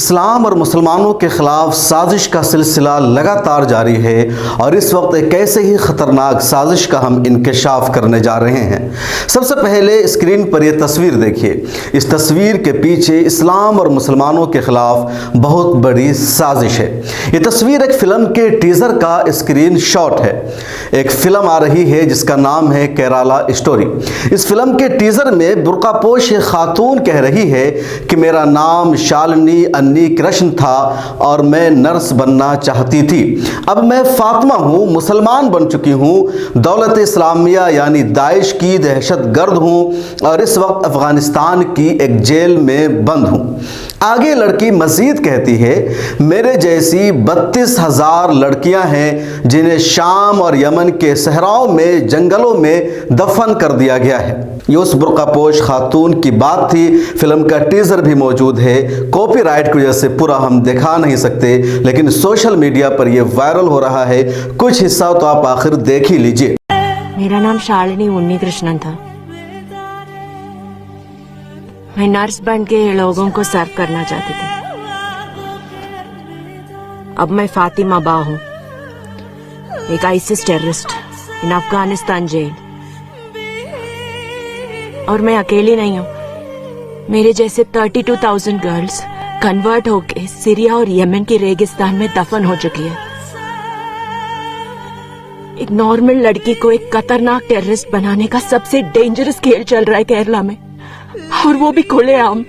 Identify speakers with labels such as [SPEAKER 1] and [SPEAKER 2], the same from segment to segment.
[SPEAKER 1] اسلام اور مسلمانوں کے خلاف سازش کا سلسلہ لگاتار جاری ہے اور اس وقت ایک ایسے ہی خطرناک سازش کا ہم انکشاف کرنے جا رہے ہیں۔ سب سے پہلے اسکرین پر یہ تصویر دیکھیے۔ اس تصویر کے پیچھے اسلام اور مسلمانوں کے خلاف بہت بڑی سازش ہے۔ یہ تصویر ایک فلم کے ٹیزر کا اسکرین شاٹ ہے۔ ایک فلم آ رہی ہے جس کا نام ہے کیرالا اسٹوری۔ اس فلم کے ٹیزر میں برقع پوش خاتون کہہ رہی ہے کہ میرا نام شالنی انی کرشن تھا اور میں نرس بننا چاہتی تھی۔ اب میں فاطمہ ہوں، مسلمان بن چکی ہوں، دولت اسلامیہ یعنی داعش کی دہشت گرد ہوں اور اس وقت افغانستان کی ایک جیل میں بند ہوں۔ آگے لڑکی مزید کہتی ہے میرے جیسی 32,000 لڑکیاں ہیں جنہیں شام اور یمن کے صحراؤں میں جنگلوں میں دفن کر دیا گیا ہے۔ یہ اس برقع پوش خاتون کی بات تھی۔ فلم کا ٹیزر بھی موجود ہے۔ کاپی رائٹ کی وجہ سے پورا ہم دکھا نہیں سکتے، لیکن سوشل میڈیا پر یہ وائرل ہو رہا ہے۔ کچھ حصہ تو آپ آخر دیکھ ہی لیجئے۔
[SPEAKER 2] میرا نام شالنی انی کرشنن تھا۔ میں نرس بن کے لوگوں کو سرو کرنا چاہتی تھی۔ اب میں فاطمہ با ہوں، ایک آئیسس ٹیررسٹ ان افغانستان جیل۔ اور میں اکیلی نہیں ہوں، میرے جیسے 32,000 گرلز کنورٹ ہو کے سیریا اور یمن کے ریگستان میں دفن ہو چکی ہے۔ ایک نارمل لڑکی کو ایک خطرناک ٹیررسٹ بنانے کا سب سے ڈینجرس کھیل چل رہا ہے کیرلا میں، اور وہ بھی کھلے عام۔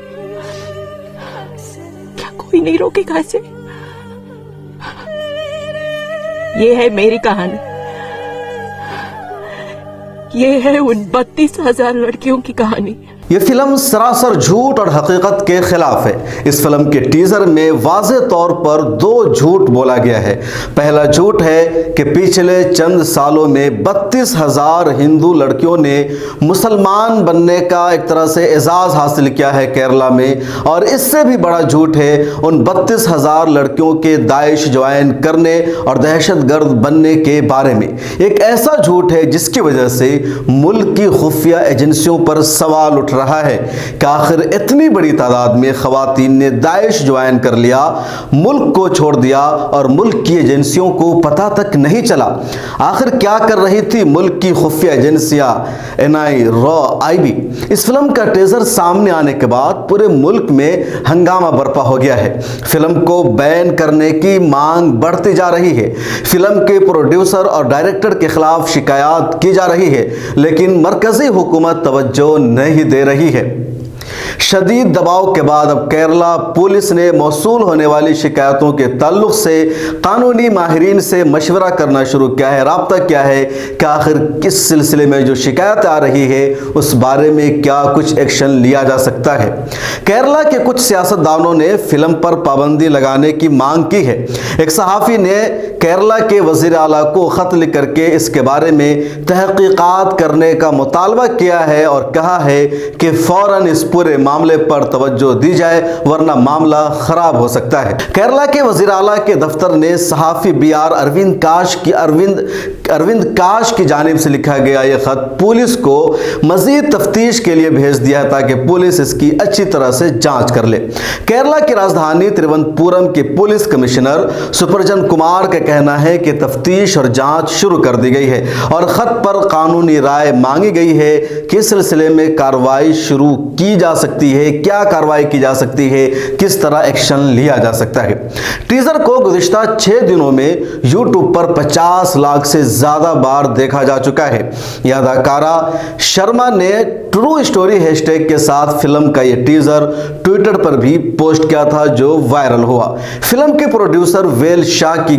[SPEAKER 2] کیا کوئی نہیں روکے گا اسے؟ یہ ہے میری کہانی، یہ ہے ان 32,000 لڑکیوں کی کہانی۔
[SPEAKER 1] یہ فلم سراسر جھوٹ اور حقیقت کے خلاف ہے۔ اس فلم کے ٹیزر میں واضح طور پر 2 جھوٹ بولا گیا ہے۔ پہلا جھوٹ ہے کہ پچھلے چند سالوں میں 32,000 ہندو لڑکیوں نے مسلمان بننے کا ایک طرح سے اعزاز حاصل کیا ہے کیرلا میں، اور اس سے بھی بڑا جھوٹ ہے ان 32,000 لڑکیوں کے داعش جوائن کرنے اور دہشت گرد بننے کے بارے میں۔ ایک ایسا جھوٹ ہے جس کی وجہ سے ملک کی خفیہ ایجنسیوں پر سوال اٹھ رہا ہے کہ آخر اتنی بڑی تعداد میں خواتین نے داعش جوائن کر لیا، ملک کو چھوڑ دیا اور ملک کی ایجنسیوں کو پتہ تک نہیں چلا۔ آخر کیا کر رہی تھی ملک کی خفیہ ایجنسیاں NI را IB؟ اس فلم کا ٹیزر سامنے آنے کے بعد پورے ملک میں ہنگامہ برپا ہو گیا ہے۔ فلم کو بین کرنے کی مانگ بڑھتی جا رہی ہے۔ فلم کے پروڈیوسر اور ڈائریکٹر کے خلاف شکایات کی جا رہی ہے، لیکن مرکزی حکومت توجہ نہیں دے رہی ہے۔ شدید دباؤ کے بعد اب کیرلا پولیس نے موصول ہونے والی شکایتوں کے تعلق سے قانونی ماہرین سے مشورہ کرنا شروع کیا ہے، رابطہ کیا ہے کہ آخر کس سلسلے میں جو شکایت آ رہی ہے اس بارے میں کیا کچھ ایکشن لیا جا سکتا ہے۔ کیرلا کے کچھ سیاستدانوں نے فلم پر پابندی لگانے کی مانگ کی ہے۔ ایک صحافی نے کیرلا کے وزیر اعلیٰ کو خط لکھ کر کے اس کے بارے میں تحقیقات کرنے کا مطالبہ کیا ہے اور کہا ہے کہ فوراً اس پورے معاملے پر توجہ دی جائے ورنہ معاملہ خراب ہو سکتا ہے۔ کیرلا کے وزیر اعلیٰ کے دفتر نے صحافی BR اروند کاش کی جانب سے لکھا گیا یہ خط پولیس کو مزید تفتیش کے لیے بھیج دیا ہے تاکہ پولیس اس کی اچھی طرح سے جانچ کر لے۔ کیرلا کی راجدھانی ترووننتھاپورم کے پولیس کمشنر سپرجن کمار کا کہنا ہے کہ تفتیش اور جانچ شروع کر دی گئی ہے اور خط پر قانونی رائے مانگی گئی ہے کہ اس سلسلے میں کارروائی شروع کی جا سکتی ہے، کیا کارروائی کی جا سکتی ہے، کس طرح ایکشن لیا جا سکتا ہے۔ ٹیزر کو گزشتہ 6 دنوں میں یوٹیوب پر 50 لاکھ سے زیادہ بار دیکھا جا چکا ہے۔ یہ اداکارہ شرما نے ٹرو اسٹوری ہیش ٹیگ کے ساتھ فلم کا یہ ٹیزر ٹویٹر پر بھی پوسٹ کیا تھا جو وائرل ہوا۔ فلم کے پروڈیوسر ویل شاہ کی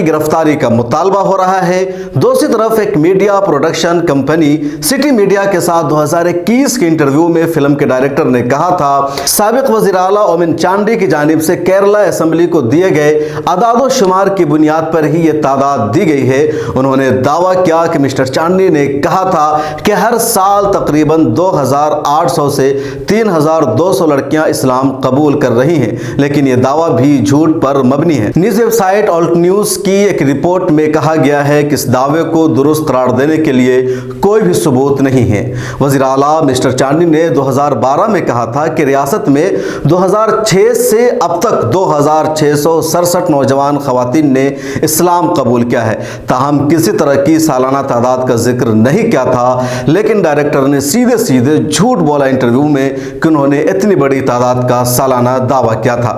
[SPEAKER 1] گرفتاری کا مطالبہ ہو رہا ہے۔ دوسری طرف ایک media production company city media کے ساتھ 2021 کے انٹرویو میں فلم کے ڈائریکٹر نے کہا تھا سابق وزیر اعلیٰ اومن چانڈی کی جانب سے کیرلا اسمبلی کو دیے گئے اعداد و شمار کی بنیاد پر ہی یہ تعداد دی گئی ہے۔ انہوں نے دعویٰ کیا کہ مسٹر چانڈی نے کہا कहा था कि हर साल तकरीबन 2800 से 3200 लड़कियां इस्लाम कबूल कर रही हैं, लेकिन ये दावा भी झूठ पर मबनी है। न्यूज़ वेबसाइट ऑल्ट न्यूज़ की एक रिपोर्ट में कहा गया है कि इस दावे को दुरुस्त करार देने के लिए कोई भी सबूत नहीं है। वज़ीर आला मिस्टर चांडी ने 2012 में कहा था कि रियासत में 2006 से अब तक 2667 नौजवान ख़वातीन ने इस्लाम कबूल किया है। ताहम किसी तरह की सालाना तादाद का जिक्र नहीं किया था, लेकिन डायरेक्टर ने सीधे सीधे झूठ बोला इंटरव्यू में कि उन्होंने इतनी बड़ी तादाद का सालाना दावा किया था।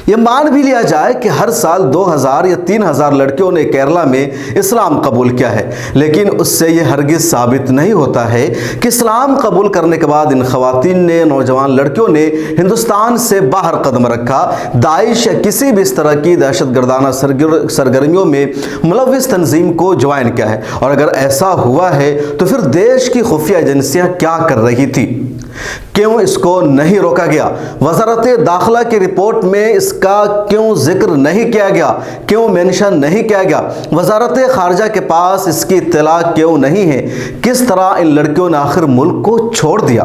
[SPEAKER 1] यह मान भी लिया जाए कि हर साल 2000 या 3000 लड़कियों ने केरला में इस्लाम कबूल किया है, लेकिन उससे यह हरगिज साबित नहीं होता है कि इस्लाम कबूल करने के बाद इन ख़वातीन ने, नौजवान लड़कियों ने हिंदुस्तान से बाहर कदम रखा, दाइश या किसी भी इस तरह की दहशतगर्दाना सरगर्मियों में मुलव्विस तंजीम को ज्वाइन किया है। और अगर ऐसा हुआ है तो फिर देश की खुफिया एजेंसियां क्या कर रही थी? क्यों इसको नहीं रोका गया? वज़ारत दाखिला की रिपोर्ट में इसका क्यों जिक्र नहीं किया गया? क्यों मेंशन नहीं किया गया? वज़ारत खारजा के पास इसकी इत्तला क्यों नहीं है? किस तरह इन लड़कियों ने आखिर मुल्क को छोड़ दिया?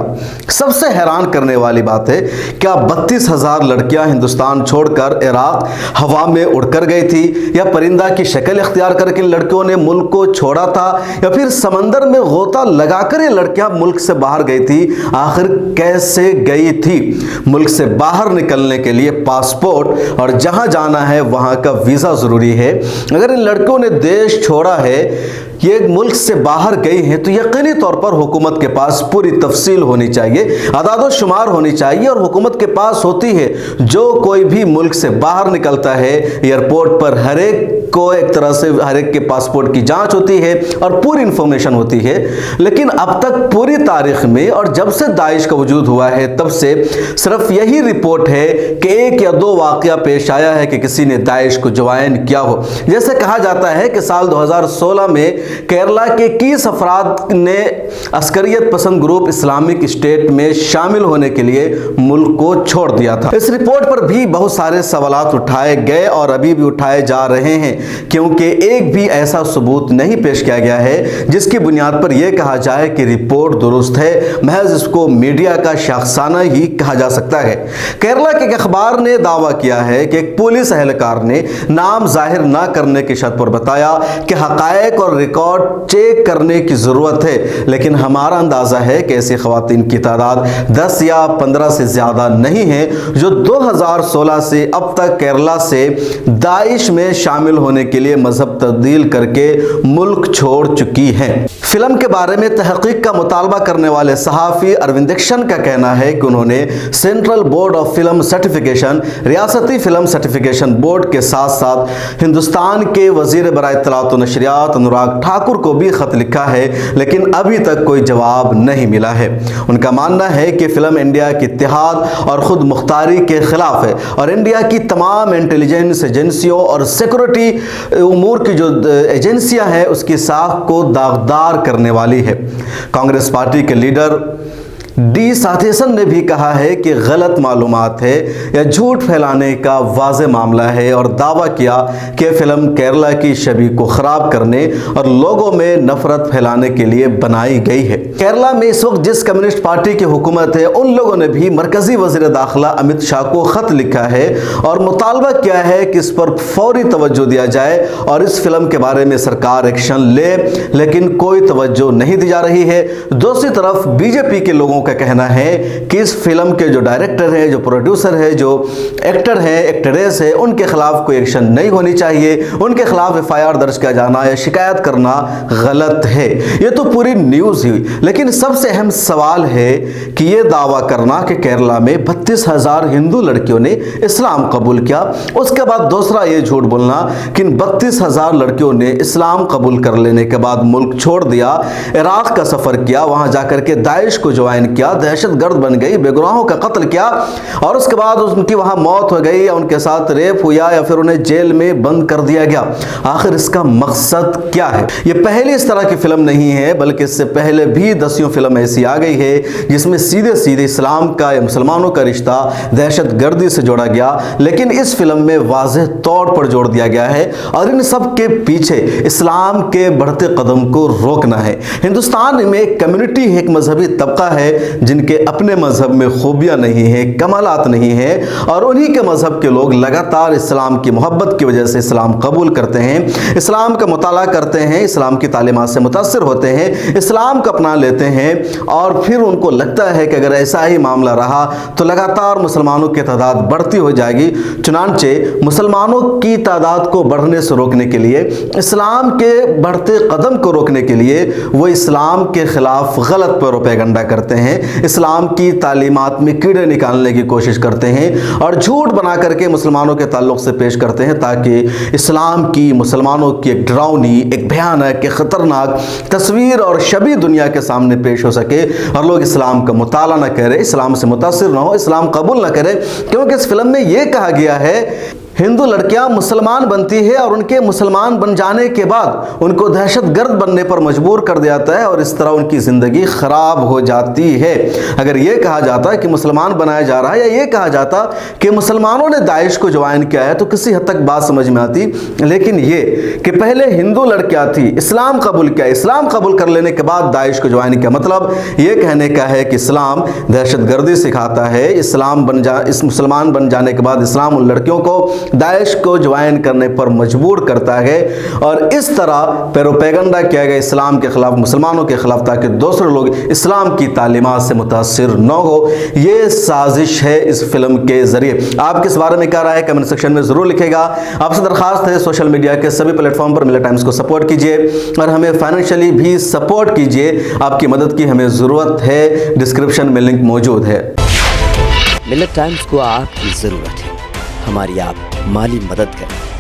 [SPEAKER 1] सबसे हैरान करने वाली बात है, क्या 32,000 लड़कियां हिंदुस्तान छोड़कर इराक हवा में उड़कर गई थी, या परिंदा की शक्ल इख्तियार करके इन लड़कियों ने मुल्क को छोड़ा था, या फिर समंदर में गोता लगाकर ये लड़कियां मुल्क से बाहर गई थी? आखिर कैसे गई थी? मुल्क से बाहर निकलने के लिए पासपोर्ट और जहां जाना है वहां का वीजा जरूरी है। अगर इन लड़कियों ने देश छोड़ा है, ये मुल्क से बाहर गई हैं, तो यकीनी तौर पर हुकूमत के पास पूरी तफसील होनी चाहिए, अदाद शुमार होनी चाहिए। और हुकूमत के पास होती है, जो कोई भी मुल्क से बाहर निकलता है एयरपोर्ट पर हर एक को एक तरह से हर एक के पासपोर्ट की जांच होती है और पूरी इंफॉर्मेशन होती है। लेकिन अब तक पूरी तारीख में और जब से दाइश का वजूद हुआ है तब से सिर्फ यही रिपोर्ट है कि 1 या 2 वाकया पेश आया है कि किसी ने दाइश को ज्वाइन किया हो। जैसे कहा जाता है कि साल 2016 में केरला के 21 अफराद ने अस्करियत पसंद ग्रुप इस्लामिक स्टेट में शामिल होने के लिए मुल्क को छोड़ दिया था। इस रिपोर्ट पर भी बहुत सारे सवालात उठाए गए और अभी भी उठाए जा रहे हैं, क्योंकि एक भी ऐसा सबूत नहीं पेश किया गया है जिसकी बुनियाद पर यह कहा जाए कि रिपोर्ट दुरुस्त है। महज इसको मीडिया का शाखसाना ही कहा जा सकता है। केरला के एक अखबार ने दावा किया है कि एक पुलिस एहलकार ने नाम जाहिर ना करने की शर्त पर बताया कि हकायक और रिकॉर्ड चेक करने की जरूरत है, लेकिन हमारा अंदाजा है कि ऐसी खवातीन की तादाद 10 या 15 से ज्यादा नहीं है जो 2016 से अब तक केरला से दाइश में शामिल होने के लिए मजहब तब्दील करके मुल्क छोड़ चुकी हैं। फिल्म के बारे में तहकीक का मुतालबा करने वाले सहाफ़ी अरविंद दीक्षित का कहना है कि उन्होंने central board of film certification, रियासती फिल्म सर्टिफिकेशन बोर्ड के साथ साथ हिंदुस्तान के वजीर बराए इत्तलात व नशरियात अनुराग ठाकुर को भी खत लिखा है, लेकिन अभी तक कोई जवाब नहीं मिला है। उनका मानना है कि फिल्म इंडिया की इत्तेहाद और खुद मुख्तारी के खिलाफ है और इंडिया की तमाम इंटेलिजेंस एजेंसियों और सिक्योरिटी उमूर की जो एजेंसियां हैं उसकी साख को दागदार करने वाली है। कांग्रेस पार्टी के लीडर डी साथेसन ने भी कहा है कि गलत मालूमात है या झूठ फैलाने का वाज़े मामला है और दावा किया कि फिल्म केरला की छवि को ख़राब करने और लोगों में नफरत फैलाने के लिए बनाई गई है। केरला में इस वक्त जिस कम्युनिस्ट पार्टी की हुकूमत है, उन लोगों ने भी मरकज़ी वज़ीर दाखिला अमित शाह को ख़त लिखा है और मुतालबा किया है कि इस पर फौरी तवज्जो दिया जाए और इस फिल्म के बारे में सरकार एक्शन ले, लेकिन कोई तवज्जो नहीं दी जा रही है। दूसरी तरफ बीजेपी के लोगों का कहना है कि इस फिल्म के जो डायरेक्टर है, जो प्रोड्यूसर है, जो एक्टर है, एक्ट्रेस है, उनके खिलाफ कोई एक्शन नहीं होनी चाहिए, उनके खिलाफ FIR दर्ज किया जाना या शिकायत करना गलत है। ये तो पूरी न्यूज़ हुई, लेकिन सबसे अहम सवाल है कि ये दावा करना कि केरला में 32,000 हिंदू लड़कियों ने इस्लाम कबूल किया, उसके बाद दूसरा ये झूठ बोलना कि 32,000 लड़कियों ने इस्लाम कबूल कर लेने के बाद मुल्क छोड़ दिया, इराक का सफ़र किया, वहाँ जाकर के दाइश को ज्वाइन किया किया, दहशत गर्द बन गई, बेगुनाहों का कत्ल किया और उसके बाद उनकी वहां मौत हो गई या उनके साथ रेप हुआ या फिर उन्हें जेल में बंद कर दिया गया। आखिर इसका मकसद क्या है? ये पहली इस तरह की फिल्म नहीं है, बल्कि इससे पहले भी दसियों फिल्म ऐसी आ गई है जिसमें सीधे सीधे इस्लाम का या मुसलमानों का रिश्ता दहशत गर्दी से जोड़ा गया, लेकिन इस फिल्म में वाज़ेह तौर पर जोड़ दिया गया है और इन सब के पीछे इस्लाम के बढ़ते कदम को रोकना है। हिंदुस्तान में एक कम्युनिटी है, एक मजहबी तबका है जिनके अपने मजहब में खूबियां नहीं है, कमालात नहीं है और उन्हीं के मजहब के लोग लगातार इस्लाम की मोहब्बत की वजह से इस्लाम कबूल करते हैं, इस्लाम का मुताला करते हैं, इस्लाम की तालीमात से मुतासिर होते हैं, इस्लाम को अपना लेते हैं और फिर उनको लगता है कि अगर ऐसा ही मामला रहा तो लगातार मुसलमानों की तादाद बढ़ती हो जाएगी। चुनांचे मुसलमानों की तादाद को बढ़ने से रोकने के लिए, इस्लाम के बढ़ते कदम को रोकने के लिए वो इस्लाम के खिलाफ गलत प्रोपेगेंडा करते हैं, इस्लाम की तालीमात में कीड़े निकालने की कोशिश करते हैं और झूठ बना करके मुसलमानों के ताल्लुक से पेश करते हैं ताकि इस्लाम की, मुसलमानों की एक डरावनी, एक भयानक, एक खतरनाक तस्वीर और छवि दुनिया के सामने पेश हो सके और लोग इस्लाम का मुताला न करें, इस्लाम से मुतासिर न हो, इस्लाम कबूल न करें। क्योंकि इस फिल्म में यह कहा गया है हिंदू लड़कियां मुसलमान बनती है और उनके मुसलमान बन जाने के बाद उनको दहशतगर्द बनने पर मजबूर कर दिया जाता है और इस तरह उनकी ज़िंदगी ख़राब हो जाती है। अगर ये कहा जाता कि मुसलमान बनाया जा रहा है या ये कहा जाता कि मुसलमानों ने दाइश को ज्वाइन किया है तो किसी हद तक बात समझ में आती, लेकिन ये कि पहले हिंदू लड़कियां थी, इस्लाम कबूल किया, इस्लाम कबूल कर लेने के बाद दाइश को ज्वाइन किया, मतलब ये कहने का है कि इस्लाम दहशतगर्दी सिखाता है। इस मुसलमान बन जाने के बाद इस्लाम उन लड़कियों को दाइश को ज्वाइन करने पर मजबूर करता है और इस तरह प्रोपेगेंडा किया गया इस्लाम के खिलाफ, मुसलमानों के खिलाफ, ताकि दूसरे लोग इस्लाम की तालीमात से मुतासिर न हो। ये साजिश है इस फिल्म के जरिए। आप किस बारे में क्या राय है कमेंट सेक्शन में जरूर लिखेगा। आपसे दरखास्त है सोशल मीडिया के सभी प्लेटफॉर्म पर मिलेट टाइम्स को सपोर्ट कीजिए और हमें फाइनेंशियली भी सपोर्ट कीजिए। आपकी मदद की हमें ज़रूरत है, डिस्क्रिप्शन में लिंक मौजूद है।
[SPEAKER 3] मिलेट टाइम्स को आपकी ज़रूरत है, हमारी आप माली मदद करें।